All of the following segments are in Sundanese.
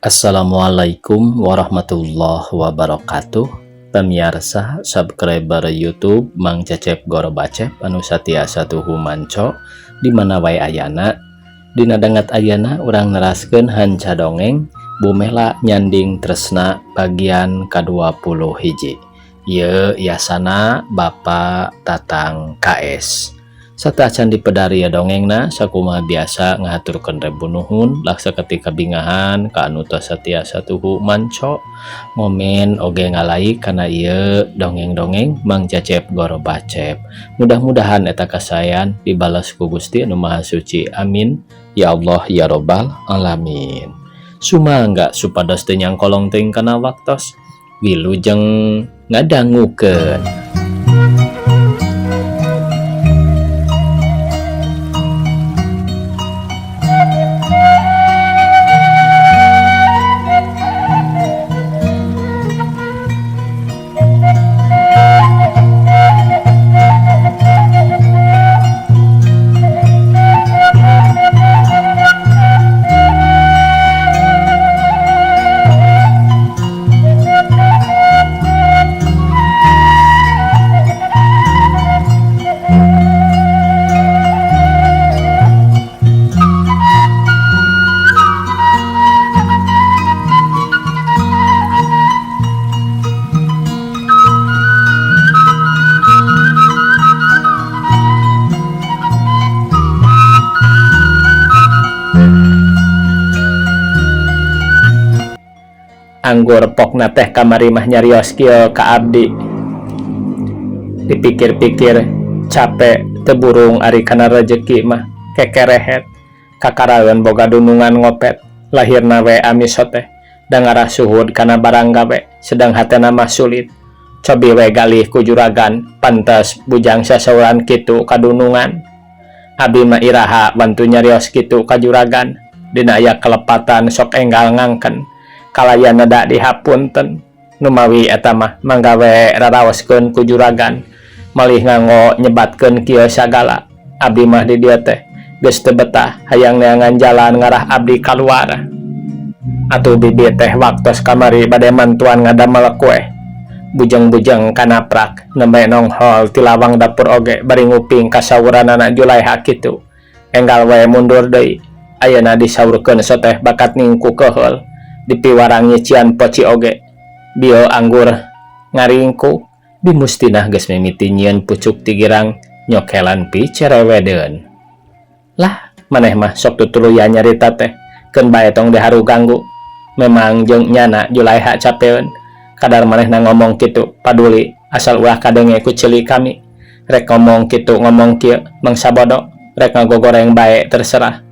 Assalamualaikum warahmatullahi wabarakatuh. Pemirsa subscriber YouTube Mang Cecep Goro Bacep anu satiasa tuhu manco di mana wae ayana. Dina dangat ayana urang neraskeun hanca dongeng Bumela Nyanding Tresna bagian ke-20 hiji. Ieu yasana Bapak Tatang KS. Satacan dipedari ya dongengna sakumaha biasa ngahaturkeun rebunuhun laksa ketika bingahan ka anu tos satiasa tuhu manco momen oge ngalai kana ieu dongeng-dongeng Mang Cecep Goro Bacep. Mudah-mudahan eta kasayan dibalas ku Gusti anu Maha Suci. Amin ya Allah ya Robbal alamin. Sumangga supados teu nyangkolong teuing kana waktos wilujeng ngadangukeun. Anggur pokna teh kamari mah nyarios kieu ka abdi. Dipikir-pikir capek teburung ari kana rezeki mah kekerehet kakaraeun boga dunungan ngopet lahirna we amiso teh da ngarasuhud kana barang gawe sedang hatena mah sulit cobi we galih ku juragan pantes bujang sasauran kitu kadunungan. Abi mah iraha bantu nyarios kitu ka juragan dina aya kelepatan sok enggal ngangken kalayana da dihapunten numawi eta mah manggawe raraoskeun ku juragan malih nganggo nyebatkeun kieu sagala. Abdi mah di dieu teh geus teu betah hayang neangan jalan ngarah abdi kaluar. Atuh bibi teh waktos kamari bade mantuan ngadamel kue bujeng-bujeng kanaprak nembe nonghol ti lawang dapur oge bari nguping kasawuranana Julaiha kitu enggal wae mundur deui. Ayeuna disaurkeun soteh bakat ningku keheul dipiwarang nyician poci oge bio anggur ngaringku di mustinah geus mimiti nyieun pucuk tigirang nyokelan pi cerewedeun. Lah maneh mah sok tutuluyan nyarita teh keun bae tong diharu ganggu. Memang jeung nyana Julaiha capeun kadar manehna ngomong kitu paduli asal ulah kadenge ku ceuli kami rek ngomong kitu ngomong kieu mangsa bodo rek ngagogoreng bae terserah.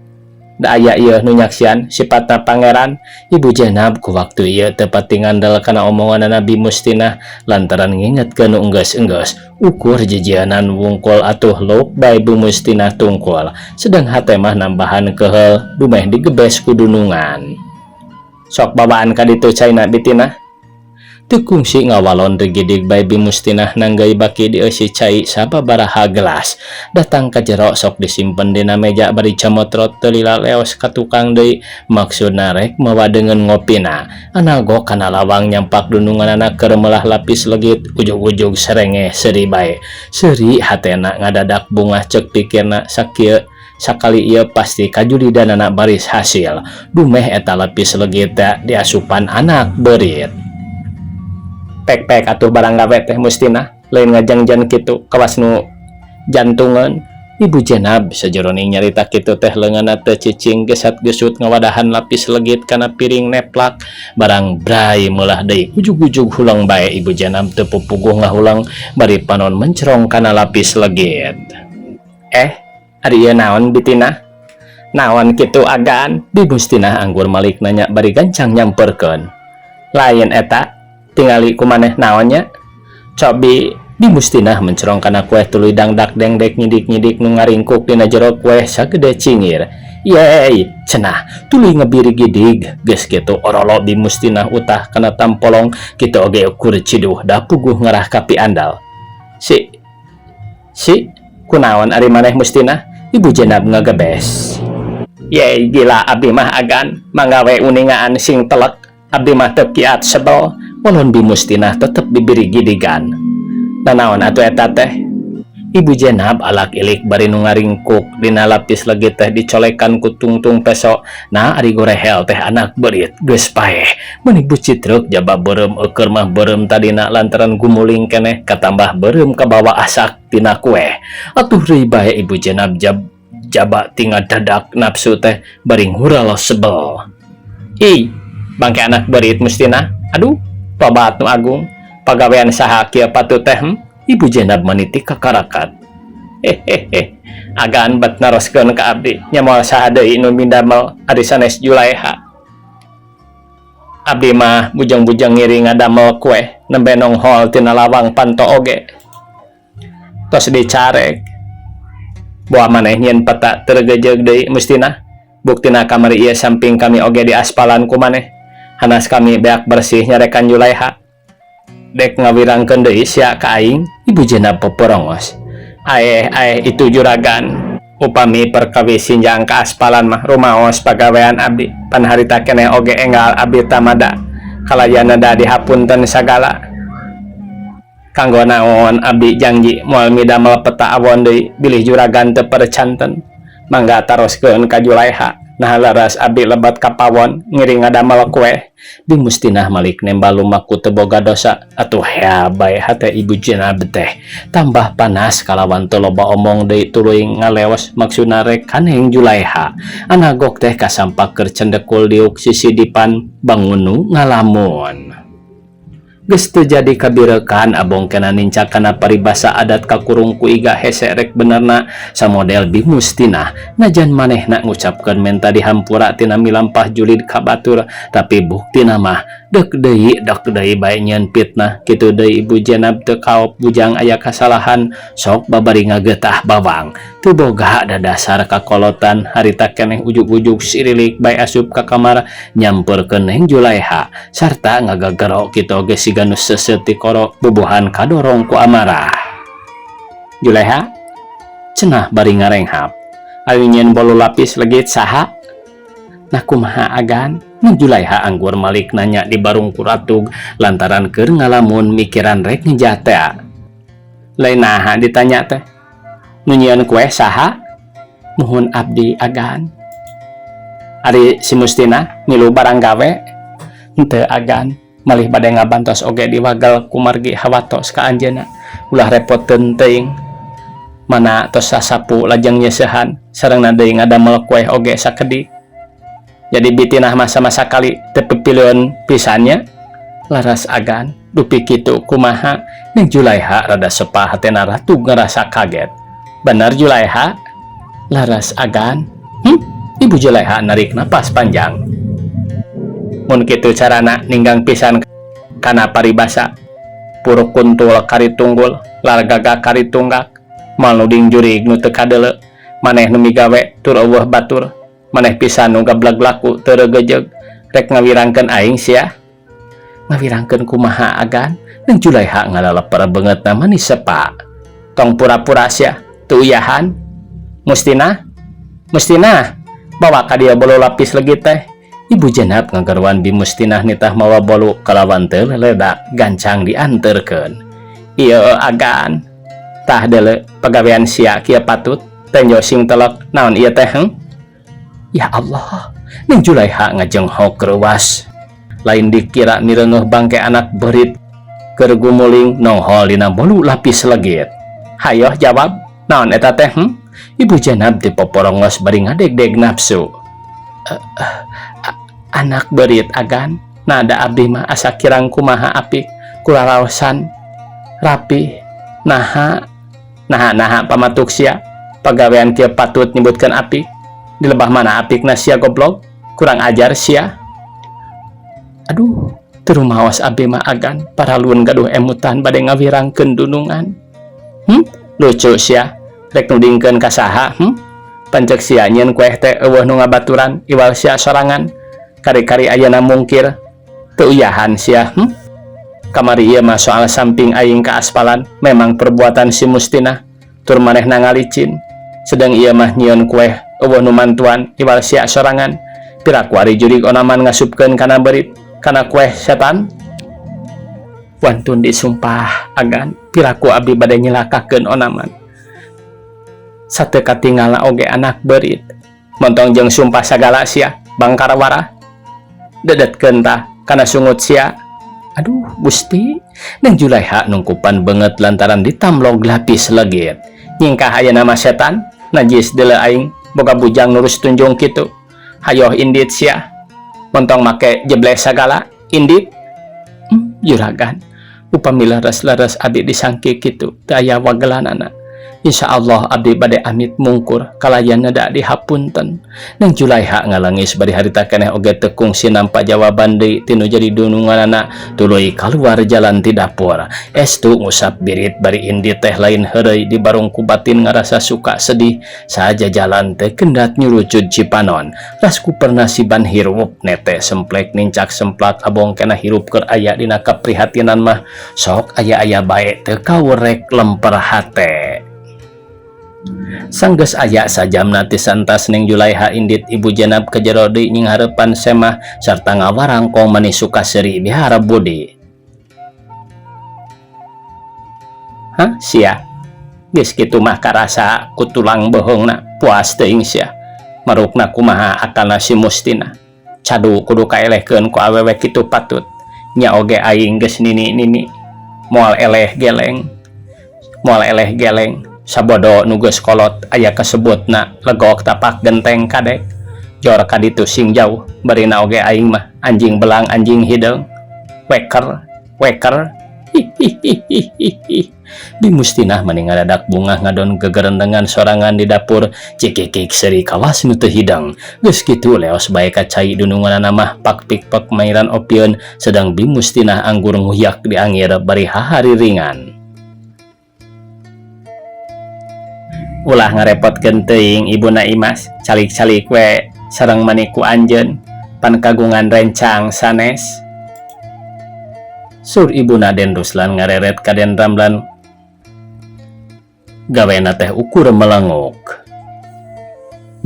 Da aya ieu nu nyaksian sipatna pangeran ibu jenab ku waktu ieu teu pati ngandel kana omongan Nabi Mustinah lantaran ngingetkeun nu enggeus-enggeus ukur jijianan wungkul atuh leup bae Bu Mustinah tungkul sedang hate mah nambahan keheul dumeh digebes ku dunungan. Sok babaan ka ditu caina bitina teu kungsi ngawalon regidig bae Bi Mustinah nanggai baki dieusi cai sababaraha gelas datang ka jero sok disimpen dina meja bari camotrot teu lila leos ka tukang deui maksudna rek mawadeungeun ngopina anago kana lawang nyampak dununganna keur meulah lapis legit ujug-ujug serenge seuri bae seuri hatena ngadadak bungah ceuk pikirna sakieu sakali ieu pasti kajulidanana baris hasil dumeh eta lapis legit diasupan anak beurit. Pek-pek atuh barang gawe teh Mustinah lain ngajangjan kitu kawas nu jantungan. Ibu jenab sajeroning nyarita kitu teh leungeunna teu cicing gesat gesut ngawadahan lapis legit kana piring neplak barang brai meulah deui ujug-ujug hulang bae ibu jenab teu pupuguh ngahulang bari panon mencrong kana lapis legit. Ari ieu naon bitina? Naon kitu agan? Bi Mustinah anggur malik nanya bari gancang nyamperkeun. Lain eta tingali kumaneh naonnya cobi Bi Mustinah mencerong kana kue tuluy dangdak dengdek nyidik-nyidik nu ngaringkuk dina jero kue sagede cingir. Yeay cenah tuluy ngebiri gidig geus kitu orolo Bi Mustinah utah kana tampolong kitu oge ukur ciduh da puguh ngarah ka pi andal. Si kunaon ari maneh Mustinah? Ibu jenab ngagebes. Ye gila abdi mah agan manggawe uningaan sing telek abdi mah teu kiat sebel walon Bimustinah tetep diberi gidigan. Nanaon atuh eta teh? Ibu Jenab alak ilik bari nu ngaringkuk dina lapis lagi teh dicolekan ku tungtung peso. Nah ari gorehel teh anak berit geus paeh meuni bucitruk jaba beureum eukeur mah beureum tadina lantaran gumuling keneh katambah beureum kabawa asak tina kue. Atuh deui bae Ibu Jenab jaba tinggal dadak nafsu teh bari nguralo sebel. Ih bangke anak berit Mustina, aduh tobat nu agung pagawean saha kieu patut teh? Ibu Jenab meniti kakarakat. Hehehe, agan bat naroskeun ka abdi nya moal saha deui nu mindamel ari sanes Julaiha. Abdi mah bujang-bujang ngiring ngadamel kue nembe nonghol tina lawang panto oge. Tos dicarek. Boa maneh nyen peta tergejeg deui Mustina. Buktina kamari ieu samping kami oge di aspalan ku maneh. Hanas kami beak bersih nyarekan Julaiha. Dek ngawirangkeun deui sia ka aing. Ibu Jenab peporongos. Aeh itu juragan. Upami perkawis sinjang ka aspalan mah rumaos pagawean abdi. Pan harita keneh oge enggal abdi tamada. Kalayana da dihapunten sagala. Kanggo naon abdi janji moal midamel peta awon deui bilih juragan teu percanten. Mangga taroskeun ka Julaiha. Nah laras abdi lebat ka pawon ngiring ngadamel kue. Bimustinah malik nembal lumaku teu boga dosa. Atuh ya bae hate Ibu Jenab teh tambah panas kalawan teu loba omong deui tuluy ngaleos maksudna rek kaneng Julaiha. Anagok teh kasampak keur cendekul diuk sisi dipan bangunu ngalamun. Geus teu jadi kabirekan abong kena nincak kana paribasa adat kakurung ku iga hese rek benerna samodel Bimustinah. Najan manehna ngucapkeun menta dihampura tina milampah julid ka batur tapi buktina mah dek deui bae nyeun fitnah kitu deui Ibu Jenab teu kaop bujang aya kasalahan sok babari ngageutah bawang teu boga dadasar kakolotan harita keneh ujug-ujug sirilik bae asup ka kamar nyamperkeun Neng Julaiha sarta ngagagero kitu oge siga nu seuseut ti koro bubuhan kadorong ku amarah. Julaiha cenah bari ngarenghap ari nyeun bolu lapis legit saha? Nah kumaha agan? Neng Julaiha anggur malik nanya di barung kuratug lantaran keur ngalamun mikiran rek ngejata. Lain naha ditanya teh. Nu nyieun kue saha? Nuhun abdi agan. Ari si Mustina milu barang gawe? Henteu agan, malih bade ngabantos oge diwagel kumargi hawatos ka anjeunna. Ulah repotkeun teuing. Mana tos sasapu lajeng nyeusehan sarengna deui ngadamel kue oge sakedik. Jadi bitinah masa-masa kali tepepilieun pisannya laras agan dupi kitu kumaha. Neng Julaiha rada sepah hatena ratu ngerasa kaget. Benar Julaiha? Laras agan. Ibu Julaiha narik napas panjang. Mun kitu carana ninggang pisan kana paribasa puruk kuntul kari tunggul largaga kari tunggak mal nuding jurig nu teu kadeuleu maneh nu migawe tur eueuh batur maneh pisan nu gablag laku teu reugejeg rek ngawirangkeun aing sia. Ngawirangkeun kumaha agan? Neng Julaiha ngalaleper beungeutna manis sepa. Tong pura-pura sia teu uyahan. Mustinah bawa ka dieu bolu lapis legit teh. Ibu Jenab ngagarwan Bimustinah nitah mawa bolu kalawan teu leledak gancang dianterkeun. Ieu agan tah deuleu pagawean sia kieu patut tenjo sing telek naon ieu teh? Ya Allah, Neng Julaiha ngajenghok reuwas. Lain dikira mireungeuh bangke anak berit keur gumuling nonghol dina bolu lapis legit. Hayoh jawab, naon eta teh? Ibu Jenab dipoporongos bari ngadeg-deg nafsu. Anak berit agan, nada abdi mah asa kirang kumaha apik kulalaosan rapi. Naha pamatuk sia pagawean kieu patut nyebutkeun apik. Di lebah mana apikna sia goblok, kurang ajar sia. Aduh, teu rumaos abdi mah agan paralun gaduh emutan bade ngawirangkeun dunungan. Lucu sia rek nudingkeun ka saha? Pancek sia nyieun kueh teh eueuh nu ngabaturan iwal sia sorangan kari-kari ayeuna mungkir teu uyahan sia. Kamari ieu mah soal samping aing ka aspalan memang perbuatan si Mustinah tur manehna ngalicin sedang ieu mah nyieun kueh eueuh nu mantuan iwal sia sorangan piraku ari jurig onaman ngasupkeun kana berit kana kueh setan. Wantun disumpah agan piraku abdi bade nyelakakeun onaman sateu katinggalna oge anak berit montong jeung sumpah sagala sia bangkarawara dedetkeun tah kana sungut sia. Aduh Gusti, Neng Julaiha nungkupan banget lantaran ditamlog lapis legit. Nyingkah aya nama setan, najis deuleu aing boga bujang nurus tunjung kitu. Hayoh indit sia. Montong make jebles sagala, indit. Juragan, upami leres-leres abdi disangki kitu, teu aya wagelanana. Insyaallah abdi bade amit mungkur kalayan da dihapunten. Neng Julaiha ngalangis bari harita keneh oge teu kungsi nampa jawaban deui tinu jadi dununganana tuluy kaluar jalan ti dapur. Estu ngusap birit bari indit teh lain heureuy di barungku batin ngarasa suka sedih saja jalan teh kendat nyurucud cipanon. Rasku pernasiban hirup nete semplek nincak semplak abong kena hirup keur aya dina kaprihatinan mah sok aya-aya bae teu kaurek lemper hate. Sanggeus aya sajamna ti santas Neng Julaiha indit ibu Jenab ka jero deui nying hareupan semah sarta ngawarangkong manis Sukaseri bihara budi. Hah sia geus kitu mah karasa ku tulang beheungna puas teuing sia marukna kumaha akalna si Mustina cadu kudu kaelehkeun ku awewe kitu patut nya oge aing geus nini-nini moal eleh geleng sabodo nu geus kolot aya kasebutna legok tapak genteng kadek jor kaditu sing jauh barina oge aing mah anjing belang anjing hideung weker di Mustinah mending ngadadak bunga ngadon gegerendengan sorangan di dapur cikikik seri kawas nu teu hidang geus kitu leos bae ka cai dununganna mah pak pikpek mairan opieun sedang Bi Mustinah anggur nguyak di angir bari hahari ringan. Ulah ngarepotkeun teuing ibuna Imas calik-calik we sareng maniku anjeun pan kagungan rencang sanes. Sur ibuna Den Ruslan ngareret ka Den Ramlan gawena teh ukur melenguk.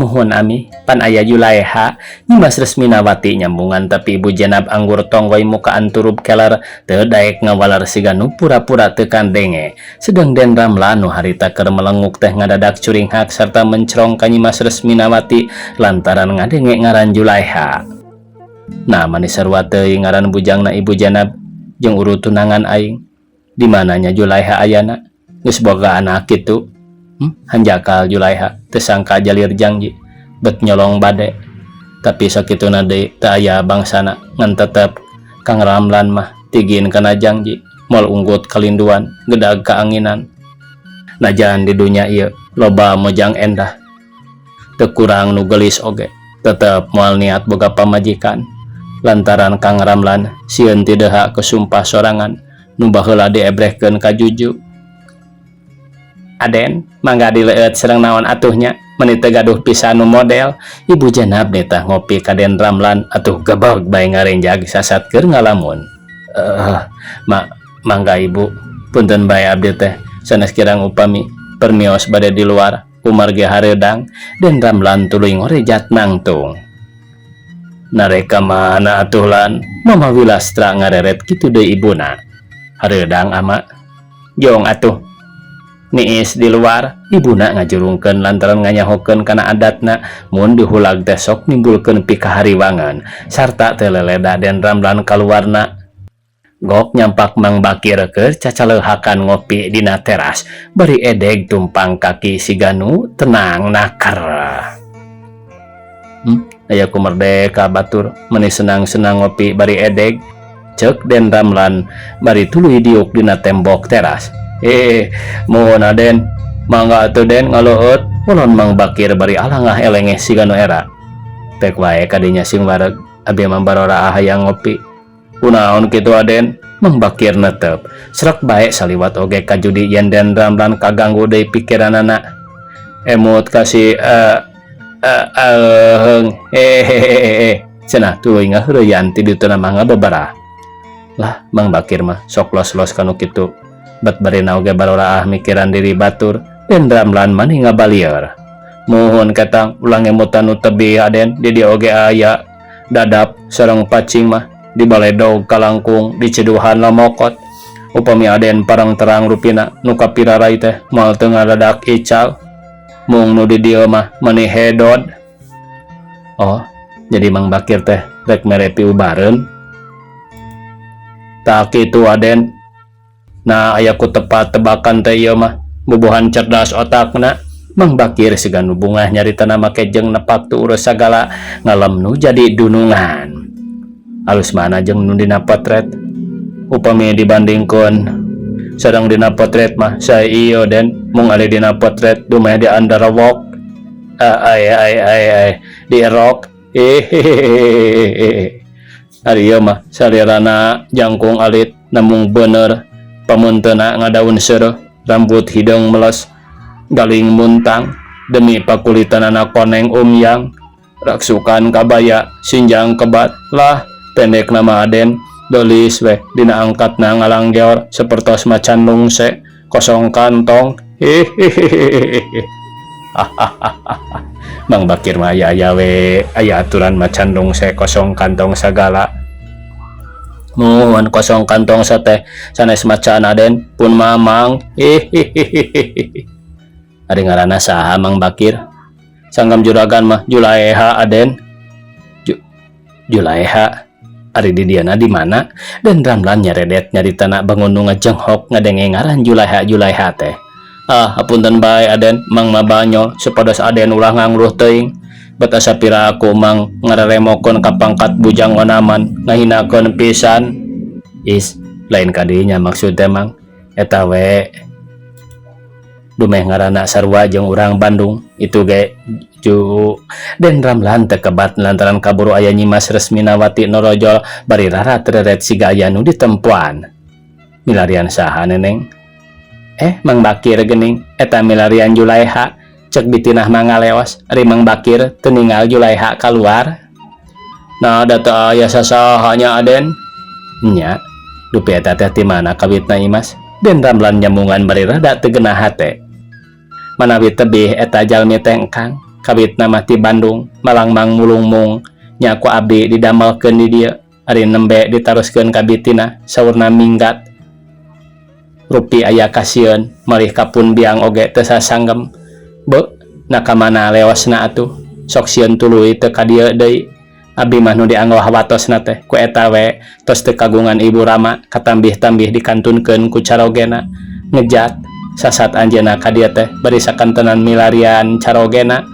Mohon ami pan aya Julaiha Nyimas Resminawati nyambungan tapi ibu Jenab anggur tonggoy mukaan turub keler teu daek ngawalar siga nu pura-pura teu kandenge. Sedang Den Ramlan nu harita keur melenguk teh ngadadak curing hak sarta mencrong ka Nyimas Resminawati lantaran ngadenge ngaran Julaiha. Nah manis sarua teuing ngaran bujangna ibu Jenab jeung urut tunangan aing. Di mananya Julaiha ayana? Geus boga anak kitu. Hanjakal Julaiha teu sangka jalir janji bet nyolong bade tapi sakituna deui teu aya bangsana ngan tetep Kang Ramlan mah tigin kana janji moal unggut kalinduan gedag kaanginan. Najan di dunya ieu loba mojang endah teu kurang nu geulis oge tetep moal niat boga pamajikan lantaran Kang Ramlan sieun ti deha kesumpah sorangan nu baheula diebrehkeun ka Juju. Aden mangga dileut sareng naon atuhnya meuni teu gaduh pisan nu model. Ibu Jenab neta ngopi ka Den Ramlan atuh gebeg bae ngarenjag sasat keur ngalamun. Mangga ibu punten bae abdi teh sanes kirang upami permios bade di luar kumargi hareudang. Den Ramlan tuluy ngorejat nangtung. Nareka mana atuh lan Mama Wilastra ngareret kitu deui ibuna. Hareudang ama jong atuh niis di luar. Ibuna ngajurungkeun lantaran nganyahokeun kana adatna mun dihulag teh sok nimbulkeun pikahariwangan sarta teu leleda Den Ramlan kaluarna. Gok nyampak Mang Bakir keur cacaleuhakan ngopi dina teras bari edeg tumpang kaki si Ganu tenang nakar. Aya ku merdeka batur meuni senang-senang ngopi bari edeg ceuk Den Ramlan bari tuluy diuk dina tembok teras. Mohon Aden mangga atuh Den ngaloeut ulun Mang Bakir bari alangah elengeh si Ganu era. Tek wae kadinya sing wareg abi mah barora hayang ngopi. Kunaon kitu Aden? Mang Bakir netep srek bae saliwat oge ka judi yen Den Ramlan kaganggu deui pikiranana. Emut kasih cenah tuluy ngaheureuyan ti dituna mangga babarah. Lah Mang Bakir mah sok los-los kanu kitu. Bet barina oge barora mikiran diri batur Den Ramlan mani ngabalieur. Mohon katang ulang emutan nu tebih aden di dia oge aya dadap sareng pacing mah di baledog kalangkung di ceduhan lamokot upami aden parang terang rupina nu kapirarai teh moal teu ngadadak ical mung nu di dieu mah maneh hedod. Oh jadi Mang Bakir teh rek mere piubareun tak kitu aden. Nah aya ku tepat tebakan teh ieu mah bubuhan cerdas otakna. Mang Bakir sigan nu bungah nyaritana make jeung nepak tu urus sagala ngalem nu jadi dunungan. Alus mana jeung nu dina potret upami dibandingkeun sareng dina potret mah sae ieu den mung ari dina potret dumeh di andara wok di erok ari ieu mah salirana jangkung alit namung bener pamunteuna ngadaun seueuh rambut hidung meles galing muntang demi pakulitan anak koneng umyang raksukan kabaya sinjang kebat lah pendek nama aden dolis weh dina angkatna ngalanggeor sapertos macan lungse kosong kantong Mang Bakir mah aya we aya aturan macan lungse kosong kantong sagala. Mohon kosong kantong sate sanes macan aden pun mamang ari ngaranna saha Mang Bakir? Sanggam juragan mah Julaiha aden. Julaiha ari di diana di mana? Dan Ramlan nyaredet nyaritana bangun nu ngajenghok ngadenge ngaran Julaiha teh. Hapunten bae aden Mang mabanyol supados aden ulah ngangluh teuing. Bet asapira aku Mang ngareremokeun ka pangkat bujang onaman ngahinakeun pisan. Lain kadinya maksud teh Mang eta we dumeh ngaranna sarua jeung urang Bandung itu ge ju. Den Ramlan teu kebat lantaran kaburu aya Nyimas Resminawati norojol bari rarat reret siga aya nu ditempuan. Milarian saha neneng? Mang Bakir geuning eta milarian Julaiha cek bitinah mangaleos ari Mang Bakir teu ninggal Julaiha kaluar. Nah data aya sasahanya aden? Nya dupi eta teh ti mana kawitna Imas? Den Ramlan nyambungan bari rada teu geunah hate. Manawi tebih eta jalmi teh engkang kawitna mah ti Bandung malang Mang Mulungmung nya ku abdi didamelkeun di dieu ari nembe ditaruskeun ka bitina saurna minggat rupi aya kasieun malih kapun biang oge teu sasanggem. Beuh na ka mana leosna atuh sok sieun tuluy teu ka dieu deui. Abdi mah nu dianggoh watosna teh ku eta we tos teu kagungan Ibu Rama katambih-tambih dikantunkeun ku carogena ngejat sasat anjeunna ka dieu teh bari sakantenan milarian carogena.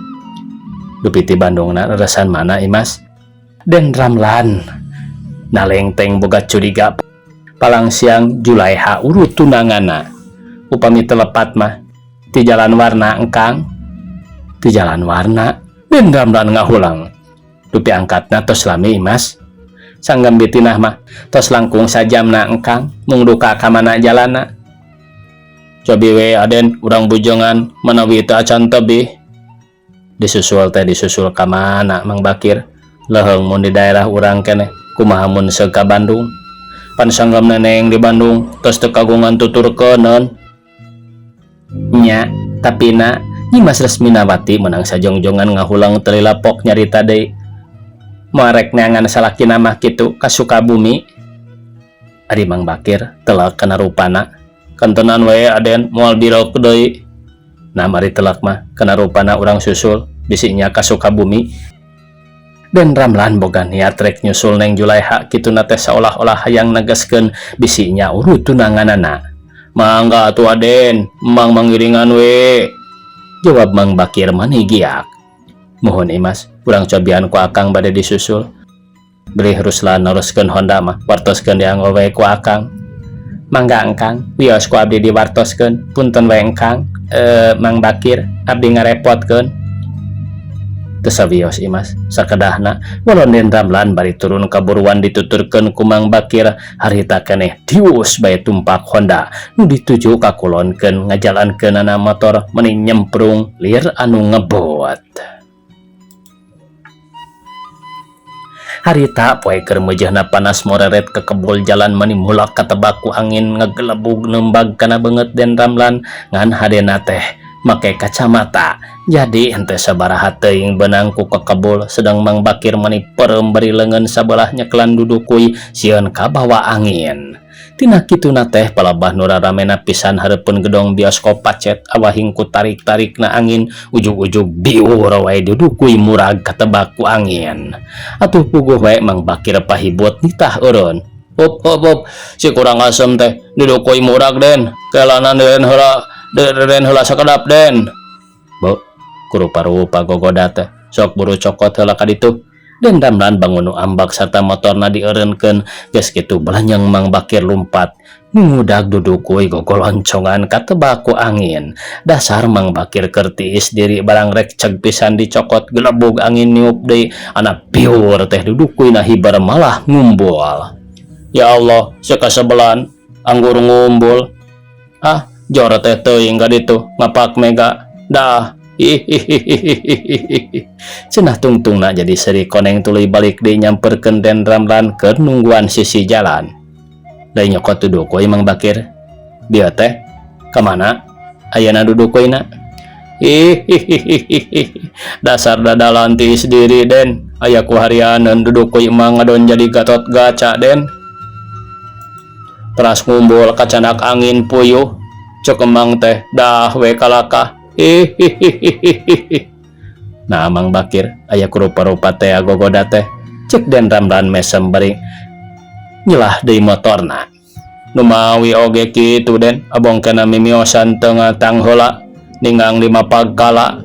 Dupi ti Bandungna reresan mana Imas? Den Ramlan nalengteng boga curiga palang siang Julaiha urut tunanganna upami telepat mah ti jalan warna engkang ti jalan warna. Den Ramlan ngahulang dupi angkatna tos lami Imas sanggam bitinah mah tos langkung sajamna engkang mung duka ka mana jalanna. Cobi we aden urang bujongan manawi teu acan tebih disusul ka mana Mang Bakir? Leheung mun di daerah urang keneh kumaha mun seug ka Bandung? Pan sanggam neneng di Bandung tos teu kagungan tuturkeuneun. Nya tapina Nyimas Resminawati menang sajongjongan ngahulang telilapok nyarita deui. Moarek neangan salakina mah kitu ka Sukabumi. Ari Mang Bakir telak kana rupana kantonan we aden moal dirok deui. Nah mari telak mah kana rupana urang susul bisinya ka Sukabumi. Den Ramlan boga niat rek nyusul neng Julaiha kituna teh saolah-olah hayang negaskeun bisinya urut tunanganana. Mangga atuh aden, emang mangiringan we. Jawab Mang Bakir maneh giak. Mohon Imas, urang cobian ku akang bade disusul. Beli Ruslan neruskeun Honda mah wartoskeun dianggo we ku akang. Mangga engkang, wios ku abdi diwartoskeun. Punten we engkang, Mang Bakir, abdi ngarepotkeun. Teu sawios Imas, sakedahna walon Den Ramlan bari turun kaburuan dituturkeun ku Mang Bakir harita keneh dius bae tumpak Honda nu dituju ka kulonkeun ngajalankeunana motor meni nyemprung lir anu ngebot. Harita poe keur meujeuhna panas moreret ke kebul jalan meni mulak katebak ku angin ngagelebug nembag kana beungeut Den Ramlan ngan hadena teh make kacamata. Jadi henteu sabaraha teuing benang ku kekebul sedang Mang Bakir mani perem bari leungeun sabelah nyekelan dudukui sieun ka bawa angin. Tina kituna teh palabah nu raramena pisan hareupeun gedong bioskop pacet awahing ku tarik-tarikna angin ujug-ujug biur wae dudukui murag katebak ku angin. Atuh puguh wae Mang Bakir pahibut nitah eureun. Hop, si kurang asem teh dudukui murag den, kelanan den heula sakedap den. Bo kurupa-rupa gogoda teh sok buru cokot heula ka ditu. Dan Ramlan bangun ambak serta motorna dieureunkeun geus kitu belanyang Mang Bakir lumpat ngudag dudukui gogoloncongan katebak ku angin. Dasar Mang Bakir keur tiis diri barang rek ceg pisan dicokot gelebug angin niup deui ana piur teh dudukuyna hibar malah ngumbul. Ya Allah, sekasebelan anggur ngumbul. Jor teh teuing ka ditu ngapak mega dah. Cenah tungtungna jadi seri koneng tuluy balik deui nyamperkeun Den Ramlan keur nungguan sisi jalan. Deui nyokot dudukui Mang Bakir. Dia teh ka mana? Ayeuna dudukuyna. Dasar dadalan tiis diri Den. Aya ku harianeun dudukui emang ngadon jadi Gatot Gaca Den. Teras ngumbul kacanak angin puyuh. Cek emang teh dah we kalakah. Nah Mang Bakir aya kurupa-rupa teh gogoda teh cek Den Ramlan mesem bari nyelah deui motorna. Nu mawi oge kitu Den, abongkeun mimiosan teu ngatang heula ningang 5 pagkala.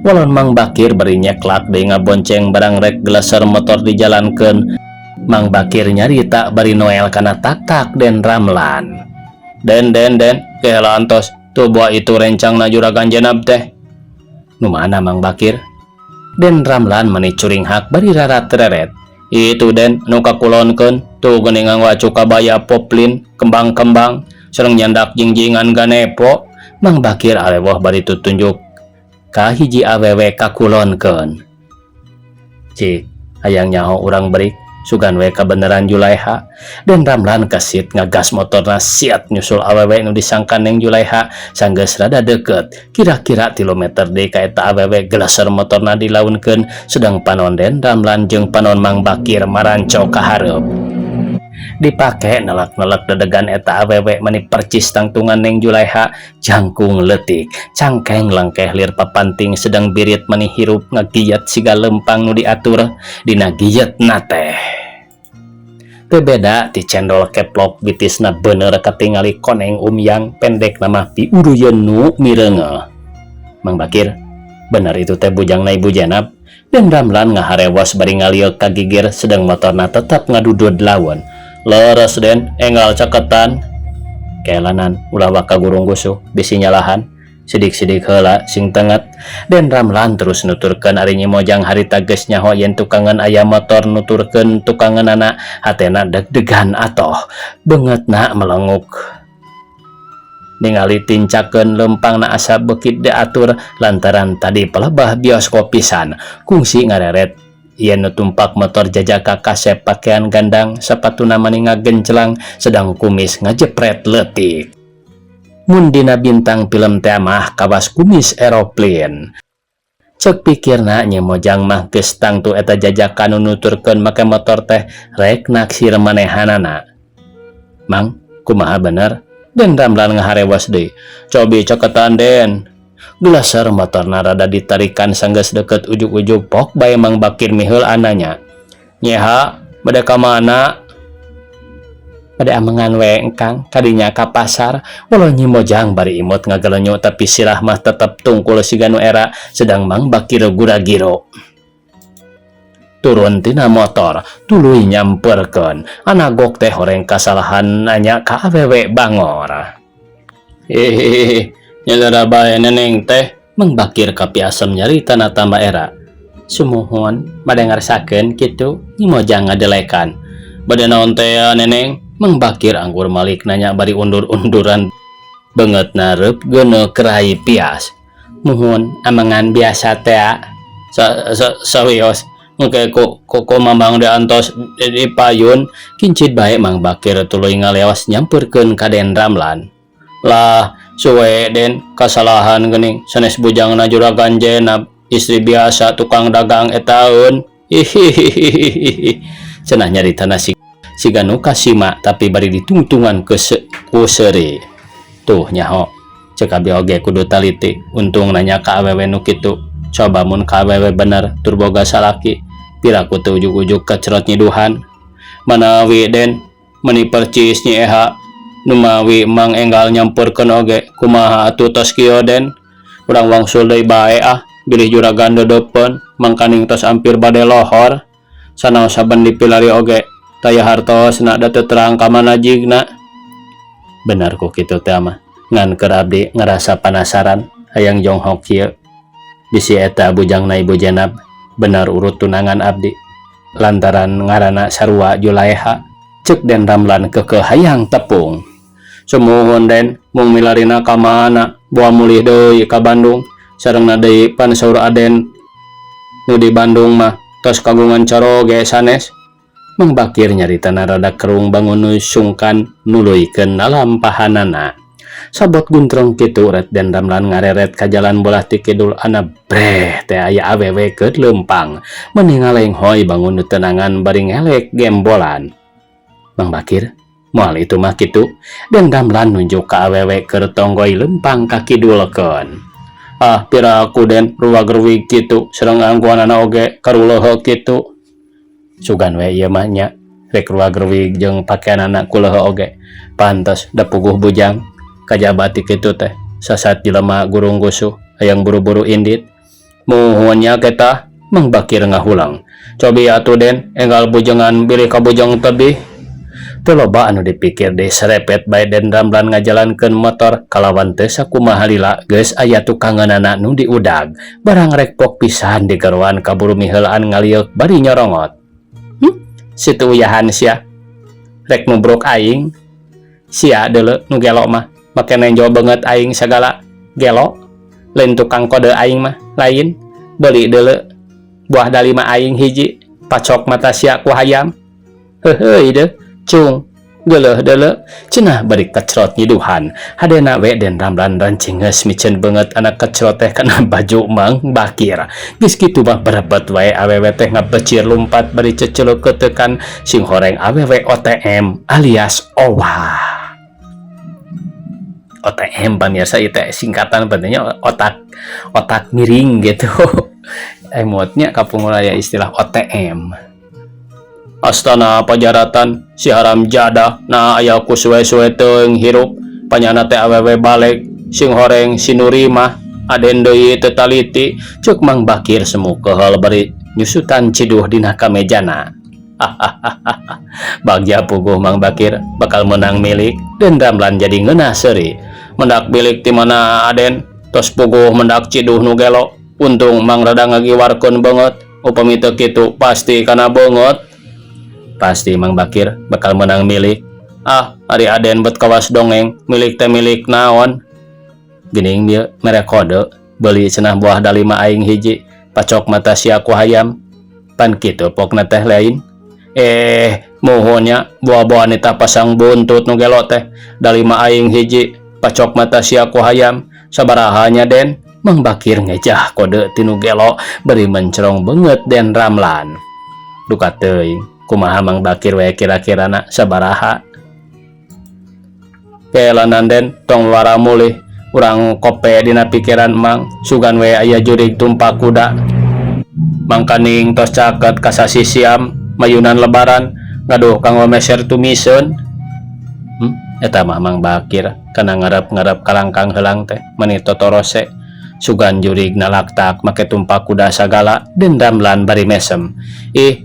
Walon Mang Bakir bari nyeklak deui ngabonceng barang rek geleser motor dijalankeun. Mang Bakir nyarita bari noel kana tak-tak Den Ramlan. Den keheula antos tuh buah itu rencangna juragan Jenab teh. Nu mana Mang Bakir? Den Ramlan meni curing hak bari rarat-reret. Itu Den nu kakulonkeun tuh geuningan wacu kabaya poplin kembang-kembang sareng nyandak jingjingan ganepo. Mang Bakir alewah bari tutunjuk ka hiji awewe kakulonkeun. Cik hayang nyaho urang berik sugan we kabeneran Julaiha. Den Ramlan kesit ngagas motorna siat nyusul awewe nu disangkan neng Julaiha sanggeus rada deket. Kira-kira 3 kilometer deui ka eta awewe geleser motorna dilaunkeun sedang panon Den Ramlan jeung panon Mang Bakir maranco ka hareup. Dipake nelak-nelak dedegan eta awewe mani percis tangtungan neng Julaiha jangkung leutik cangkeng lengkeh lir papanting sedang birit mani hirup ngagiyet siga lempang nu diatur dina giyetna teh. Teu beda ti cendol keplok bitisna bener katingali koneng umyang pendek nama piuruyeun nu mireungeun. Mang Bakir bener itu teh bujangna Ibu Jenab. Den Ramlan ngaharewas bari ngalieu ka gigir sedang motorna tetap ngadudud lawan. Leres Den, enggal caketan. Kelanan ulah waka gurung gusuh bisi nyalahan. Sidik-sidik heula sing tenget. Den Ramlan terus nuturkeun ari nyimojang harita geus nyaho yen tukangan aya motor nuturkeun tukangeunana hatena deg-degan atoh. Beungeutna melenguk. Ningali tincakeun lempangna asa beukit diatur lantaran tadi pelebah bioskop pisan. Kungsi ngareret yen tumpak motor jajaka kasep pakaian gandang sapatuna mani ngagencelang sedang kumis ngajepret leutik. Mun dina bintang film teh mah kawas kumis eroplin. Cek pikirna nyemojang mah geus tangtu eta jajaka nu nuturkeun make motor teh rek naksir manehanana. Mang, kumaha bener? Den Ramlan ngaharewas deui. Cobi caketan Den. Geleser motorna rada ditarikan sanggeus deket ujug-ujug pok bae Mang Bakir miheul ananya. Nyeha, bade ka mana? Bade amengan we engkang kadinya ka pasar. Walau nyimojang bari imut ngagelenyo tapi sirah mah tetep tungkul siga nu era sedang Mang Bakir gura-giro. Turun tina motor, tuluy nyamperkeun. Anagok teh horeng kasalahan nanya ka awewe bangor. Nyelera bae neneng teh. Mang Bakir kapi asem nyarita na tambah era. Sumuhun bade ngarsakeun kitu nyimojang ngadelekan. Bade naon teh neneng? Mang Bakir anggur malik nanya bari undur-unduran beungeutna reup geuneuh kerai pias. Muhun amengan biasa teh. Sawios engke ko Mamang diantos di payun kincit bae Mang Bakir tuluy ngaleos nyamperkeun ka Den Ramlan. Lah suwe den kasalahan geuning sanes bujangna juragan Jenab istri biasa tukang dagang etaun hihihihi cenah nyaritana si ganu kasima tapi bari ditungtungan ke seuri tuh nyaho cek abi oge kudu taliti untung nanya ka awewe nu kitu coba mun ka awewe bener turboga salaki piraku teu ujug-ujug kecerot nyiduhan manawi den meni percis nyi eha numawi mang enggal nyampurkeun oge kumaha atuh tos kieu den urang wangsul deui bae bilih juragan dodeupeun mangkaning tos ampir bade lohor sanaos saben dipilari oge taya hartosna da teu terang ka manajigna bener ku kitu teh mah ngan keur abdi ngerasa penasaran hayang jonghok kieu bisi eta bujangna Ibu Jenab bener urut tunangan abdi lantaran ngaranna sarua Julaiha cek Den Ramlan kekeh hayang tepung sumuhun den mung milarina ka mana boa mulih deui ka Bandung sarengna deui pan saur aden nu di Bandung mah tos kagungan coroge sanes Mang Bakir nyaritana rada kerung bangun nu sungkan nuluykeun nalampahanana sabot guntrong kitu ret Den Ramlan ngareret ka jalan bolah ti kidul ana breh teh aya awewe keur leumpang meningaleng hoy bangun nu tenangan bari ngelek gembolan Mang Bakir moal itu mah kitu Den Ramlan nunjuk ka awewe keur tonggoy lempang ka kidulkeun piraku den ruwag-ruwig kitu sareng angguanana oge karuleuheuk kitu sugan we ieu mah nya rek ruwag-ruwig jeung pakaianana kuleuheuk oge pantes da puguh bujang kajabati kitu teh sasat jelema gurung gusuh hayang buru-buru indit muhunnya kita Mang Bakir ngahulang cobi atuh den enggal bujangan bilih ka bujang tebih teu loba anu dipikir deui serepet bae Den Ramlan ngajalankeun motor kalawan teu sakumaha lila geus aya tukangeunana nu diudag barang rek pok pisan digeroan kaburu miheulaan ngaliuk bari nyorongot situ uyahan sia rek nubruk aing sia deuleu nu gelo mah make nenjo banget aing sagala gelo lain tukang kode aing mah lain beli deuleu buah dalima aing hiji pacok mata sia ku hayam heuheuy deh cung geuleuh deuleu cenah bari kecrot nyiduhan hadena we Den Ramlan rancing geus micen banget anak kecrot teh kana baju Mang Bakir geus kitu mah berebet wae awewe teh ngabecir lumpat bari ceceuleuh keuteukan sing horeng awewe OTM alias owah OTM pamirsa itu singkatan bentuknya otak miring gitu emotnya kapungul aya istilah OTM Astana Pajaratan si haram jadah nah aya ku suwe-suwe teuing hirup panyana teh awewe balik sing horeng si Nuri mah aden deui teu taliti ceuk Mang Bakir semu keheul bari nyusutan ciduh dina kamejana bagja puguh Mang Bakir bakal menang milik Den Ramlan jadi ngeunah seuri mendak milik ti mana aden tos puguh mendak ciduh nu gelo untung Mang rada ngagiwarkeun banget upami teu kitu pasti kana beungeut pasti Mang Bakir bakal menang milik ari aden bet kawas dongeng milik teh milik naon geuning dieu mere kode beli cenah buah dalima aing hiji pacok mata sia ku hayam pan kitu pokna teh lain muhunnya buah-buah nita pasang buntut nu gelo teh dalima aing hiji pacok mata sia ku hayam sabarahanya den Mang Bakir ngejah kode tinu gelo beri mencerong banget Den Ramlan duka teuing kumaha Mang Bakir we kira-kirana sabaraha kelanan den tong luara mulih urang kope dina pikiran Mang sugan we aya jurig tumpak kuda mangkaning tos caket ka sasi siam mayunan lebaran ngaduh kanggo meser tumiseun eta mah Mang Bakir kana ngarep-ngarep kalangkang heulang teh meuni totorose sugan jurig nalaktak make tumpak kuda sagala Den Ramlan bari mesem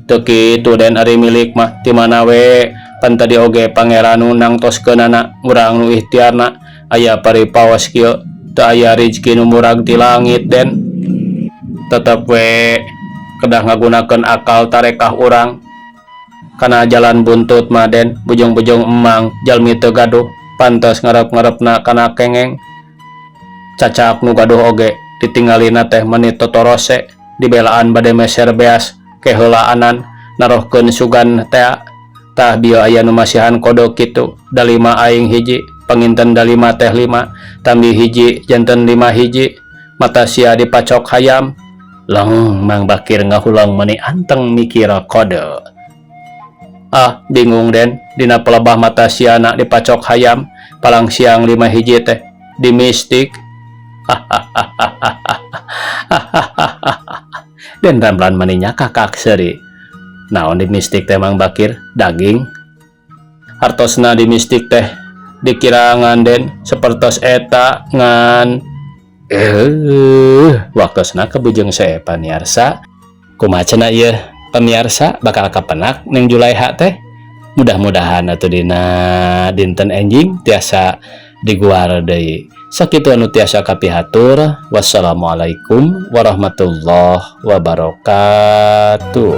teu kitu den ari milik mah ti mana we pan tadi oge pangeran nang toskeunana urang nu ikhtiarna aya paripaos kieu teu aya rezeki nu murag ti langit den tetep we kedah ngagunakeun akal tarekah urang kana jalan buntut mah den bujung-bujung emang jalmi teu gaduh pantes ngarep-ngarepna kana kengeng cacak nu gaduh oge ditinggalina teh menit totorose dibelaan bade meser beas keheulaanan narohkeun sugan teh tah bieu aya nu masihan kodok kitu dalima aing hiji panginten da 5 teh 5 tambih hiji janten 5 hiji mata sia dipacok hayam. Lang Mang Bakir ngahulang meni anteng mikira kode. Bingung den dina pelebah mata sia anak dipacok hayam palang siang 5 hiji teh di mistik. Dan ramlan maninya kakak seri. Naon di mistik teh Mang Bakir? Daging. Hartosna di mistik teh dikira nganden sepertos eta ngan waktosna kebujeng saya pamiarsa. Kumaha cenah ieu pamiarsa bakal kapenak ning Julaiha teh. Mudah-mudahan atuh dina dinten enjing tiasa diguar deui. Sakitu anu tiasa kapihatur. Wassalamualaikum warahmatullahi wabarakatuh.